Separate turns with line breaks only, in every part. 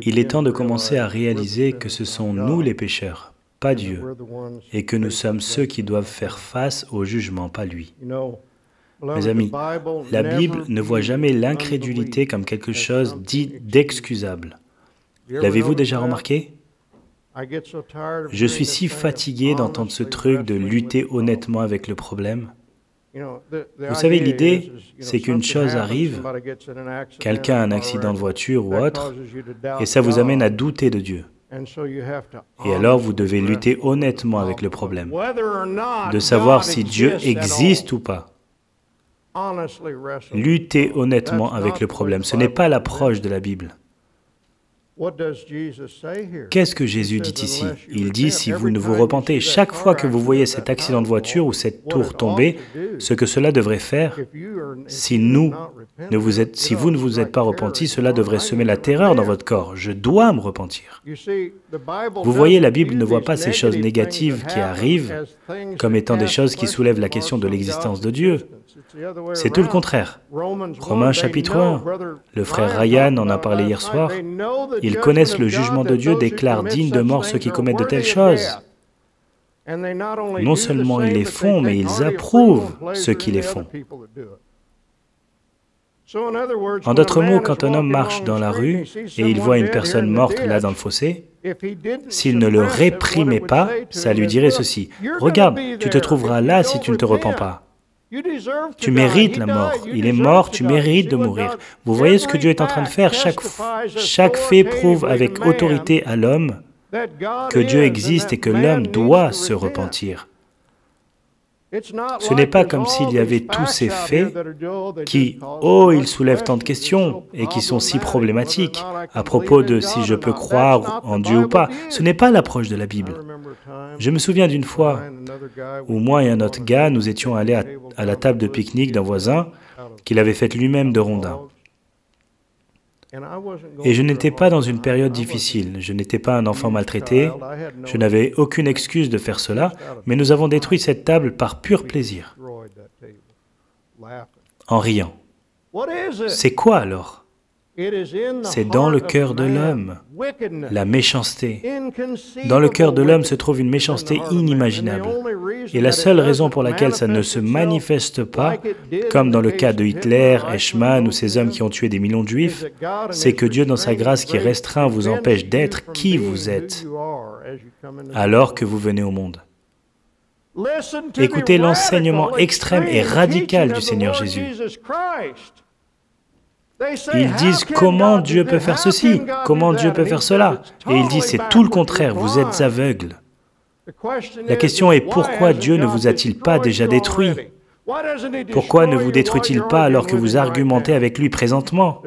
Il est temps de commencer à réaliser que ce sont nous les pécheurs, pas Dieu, et que nous sommes ceux qui doivent faire face au jugement, pas lui. Mes amis, la Bible ne voit jamais l'incrédulité comme quelque chose dit d'excusable. L'avez-vous déjà remarqué? Je suis si fatigué d'entendre ce truc de lutter honnêtement avec le problème. Vous savez, l'idée, c'est qu'une chose arrive, quelqu'un a un accident de voiture ou autre, et ça vous amène à douter de Dieu. Et alors, vous devez lutter honnêtement avec le problème, de savoir si Dieu existe ou pas. Lutter honnêtement avec le problème, ce n'est pas l'approche de la Bible. Qu'est-ce que Jésus dit ici? Il dit, si vous ne vous repentez, chaque fois que vous voyez cet accident de voiture ou cette tour tomber, ce que cela devrait faire, si vous ne vous êtes pas repentis, cela devrait semer la terreur dans votre corps. Je dois me repentir. Vous voyez, la Bible ne voit pas ces choses négatives qui arrivent comme étant des choses qui soulèvent la question de l'existence de Dieu. C'est tout le contraire. Romains chapitre 1, le frère Ryan en a parlé hier soir. Ils connaissent le jugement de Dieu, déclarent dignes de mort ceux qui commettent de telles choses. Non seulement ils les font, mais ils approuvent ceux qui les font. En d'autres mots, quand un homme marche dans la rue et il voit une personne morte là dans le fossé, s'il ne le réprimait pas, ça lui dirait ceci: « Regarde, tu te trouveras là si tu ne te repens pas. Tu mérites la mort. Il est mort, tu mérites de mourir. » Vous voyez ce que Dieu est en train de faire? Chaque fait prouve avec autorité à l'homme que Dieu existe et que l'homme doit se repentir. Ce n'est pas comme s'il y avait tous ces faits qui, ils soulèvent tant de questions et qui sont si problématiques à propos de si je peux croire en Dieu ou pas. Ce n'est pas l'approche de la Bible. Je me souviens d'une fois où moi et un autre gars, nous étions allés à la table de pique-nique d'un voisin qu'il avait faite lui-même de rondins. Et je n'étais pas dans une période difficile, je n'étais pas un enfant maltraité, je n'avais aucune excuse de faire cela, mais nous avons détruit cette table par pur plaisir, en riant. C'est quoi alors? C'est dans le cœur de l'homme, la méchanceté. Dans le cœur de l'homme se trouve une méchanceté inimaginable. Et la seule raison pour laquelle ça ne se manifeste pas, comme dans le cas de Hitler, Eichmann ou ces hommes qui ont tué des millions de Juifs, c'est que Dieu, dans sa grâce qui restreint, vous empêche d'être qui vous êtes alors que vous venez au monde. Écoutez l'enseignement extrême et radical du Seigneur Jésus. Ils disent comment Dieu peut faire ceci, comment Dieu peut faire cela. Et il dit c'est tout le contraire, vous êtes aveugles. La question est pourquoi Dieu ne vous a-t-il pas déjà détruit? Pourquoi ne vous détruit-il pas alors que vous argumentez avec lui présentement?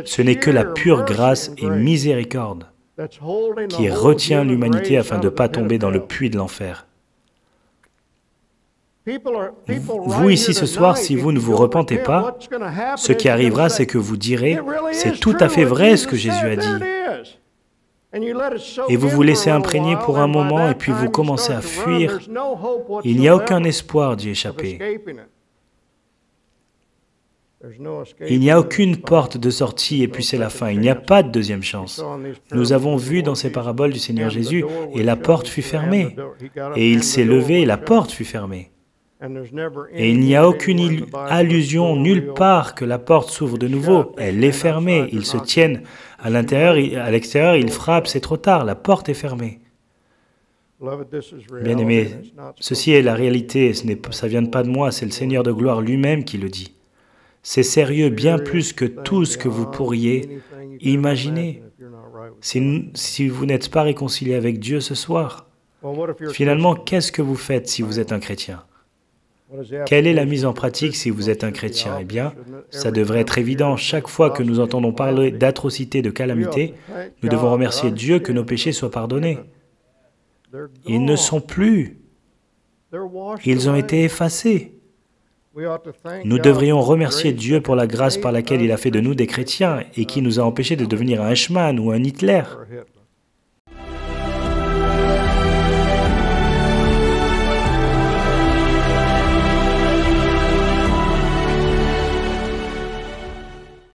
Ce n'est que la pure grâce et miséricorde qui retient l'humanité afin de ne pas tomber dans le puits de l'enfer. Vous ici ce soir, si vous ne vous repentez pas, ce qui arrivera, c'est que vous direz « c'est tout à fait vrai ce que Jésus a dit ». Et vous vous laissez imprégner pour un moment et puis vous commencez à fuir. Il n'y a aucun espoir d'y échapper. Il n'y a aucune porte de sortie et puis c'est la fin. Il n'y a pas de deuxième chance. Nous avons vu dans ces paraboles du Seigneur Jésus et la porte fut fermée. Et il s'est levé et la porte fut fermée. Et il n'y a aucune allusion nulle part que la porte s'ouvre de nouveau. Elle est fermée. Ils se tiennent à l'intérieur, à l'extérieur, ils frappent, c'est trop tard. La porte est fermée. Bien-aimés, ceci est la réalité. Ça ne vient pas de moi, c'est le Seigneur de gloire lui-même qui le dit. C'est sérieux, bien plus que tout ce que vous pourriez imaginer. Si vous n'êtes pas réconcilié avec Dieu ce soir, finalement, qu'est-ce que vous faites si vous êtes un chrétien? Quelle est la mise en pratique si vous êtes un chrétien? Eh bien, ça devrait être évident. Chaque fois que nous entendons parler d'atrocités, de calamités, nous devons remercier Dieu que nos péchés soient pardonnés. Ils ne sont plus. Ils ont été effacés. Nous devrions remercier Dieu pour la grâce par laquelle il a fait de nous des chrétiens et qui nous a empêchés de devenir un Eichmann ou un Hitler.